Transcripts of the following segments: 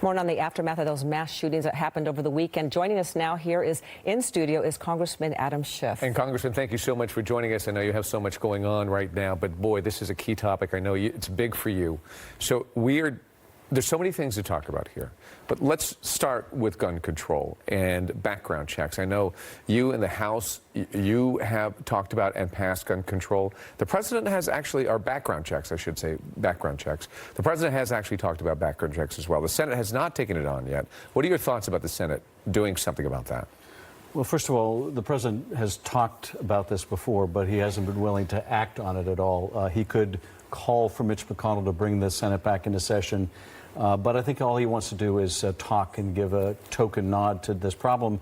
More on the aftermath of those mass shootings that happened over the weekend. Joining us now here in studio is Congressman Adam Schiff. And Congressman, thank you so much for joining us. I know you have so much going on right now, but boy, this is a key topic. I know it's big for you. So there's so many things to talk about here, but let's start with gun control and background checks. I know you in the House, you have talked about and passed gun control. The president has actually, or background checks, I should say, background checks. The president has actually talked about background checks as well. The Senate has not taken it on yet. What are your thoughts about the Senate doing something about that? Well, first of all, the president has talked about this before, but he hasn't been willing to act on it at all. He could call for Mitch McConnell to bring the Senate back into session. But I think all he wants to do is talk and give a token nod to this problem.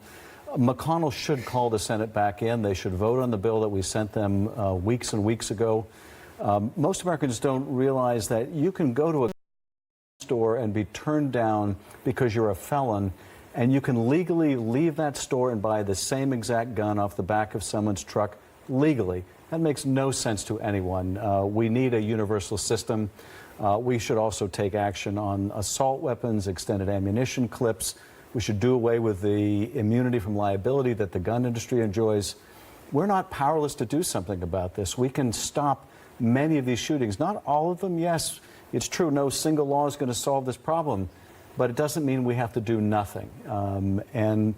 McConnell should call the Senate back in. They should vote on the bill that we sent them weeks and weeks ago. Most Americans don't realize that you can go to a store and be turned down because you're a felon, and you can legally leave that store and buy the same exact gun off the back of someone's truck legally. That makes no sense to anyone. We need a universal system. We should also take action on assault weapons, extended ammunition clips. We should do away with the immunity from liability that the gun industry enjoys. We're not powerless to do something about this. We can stop many of these shootings. Not all of them, yes. It's true, no single law is going to solve this problem, but it doesn't mean we have to do nothing. And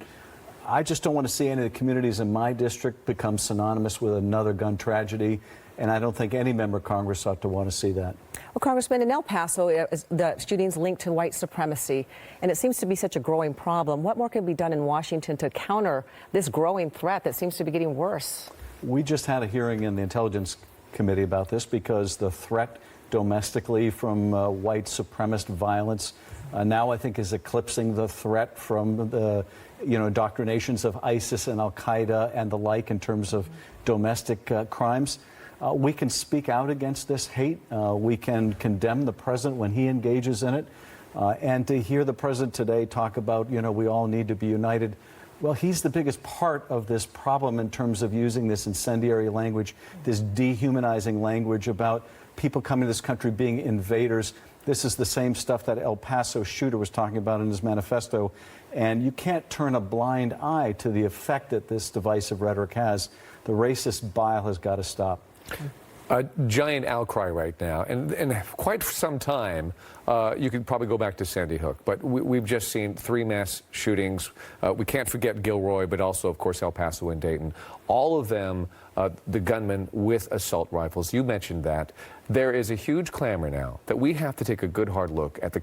I just don't want to see any of the communities in my district become synonymous with another gun tragedy, and I don't think any member of Congress ought to want to see that. Well, Congressman, in El Paso, the shootings linked to white supremacy, and it seems to be such a growing problem. What more can be done in Washington to counter this growing threat that seems to be getting worse? We just had a hearing in the Intelligence Committee about this because the threat domestically from white supremacist violence now I think is eclipsing the threat from the indoctrinations of ISIS and Al-Qaeda and the like in terms of domestic crimes. We can speak out against this hate. We can condemn the president when he engages in it. And to hear the president today talk about, we all need to be united. Well, he's the biggest part of this problem in terms of using this incendiary language, this dehumanizing language about people coming to this country being invaders. This is the same stuff that El Paso shooter was talking about in his manifesto. And you can't turn a blind eye to the effect that this divisive rhetoric has. The racist bile has got to stop. A giant outcry right now, and quite for some time. You could probably go back to Sandy Hook, but we've just seen 3 mass shootings. We can't forget Gilroy, but also, of course, El Paso and Dayton. All of them, the gunmen with assault rifles. You mentioned that. There is a huge clamor now that we have to take a good hard look at the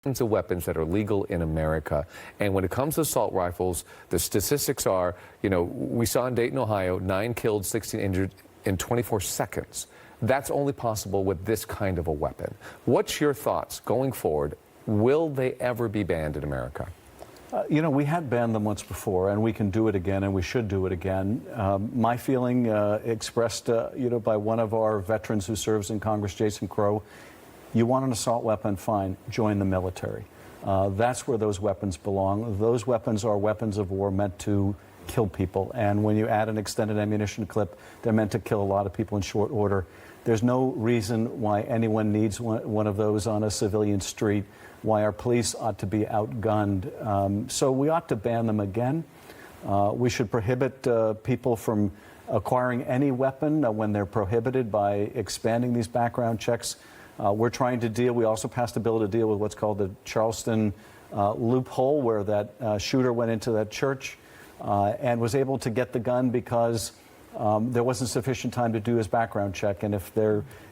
kinds of weapons that are legal in America. And when it comes to assault rifles, the statistics are, we saw in Dayton, Ohio, 9 killed, 16 injured in 24 seconds. That's only possible with this kind of a weapon. What's your thoughts going forward? Will they ever be banned in America? We had banned them once before, and we can do it again, and we should do it again. My feeling expressed, by one of our veterans who serves in Congress, Jason Crow, you want an assault weapon, fine, join the military. That's where those weapons belong. Those weapons are weapons of war meant to kill people, and when you add an extended ammunition clip, they're meant to kill a lot of people in short order. There's no reason why anyone needs one of those on a civilian street, why our police ought to be outgunned. So we ought to ban them again. We should prohibit people from acquiring any weapon when they're prohibited by expanding these background checks. We're trying to we also passed a bill to deal with what's called the Charleston loophole, where that shooter went into that church and was able to get the gun because there wasn't sufficient time to do his background check. And if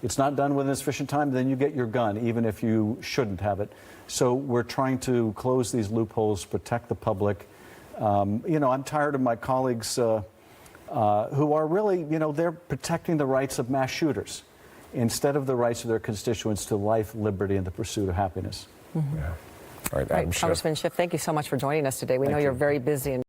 it's not done within sufficient time, then you get your gun, even if you shouldn't have it. So we're trying to close these loopholes, protect the public. I'm tired of my colleagues who are really, they're protecting the rights of mass shooters instead of the rights of their constituents to life, liberty, and the pursuit of happiness. Mm-hmm. Yeah. All right, Adam Schiff. Congressman Schiff, thank you so much for joining us today. We know you're very busy.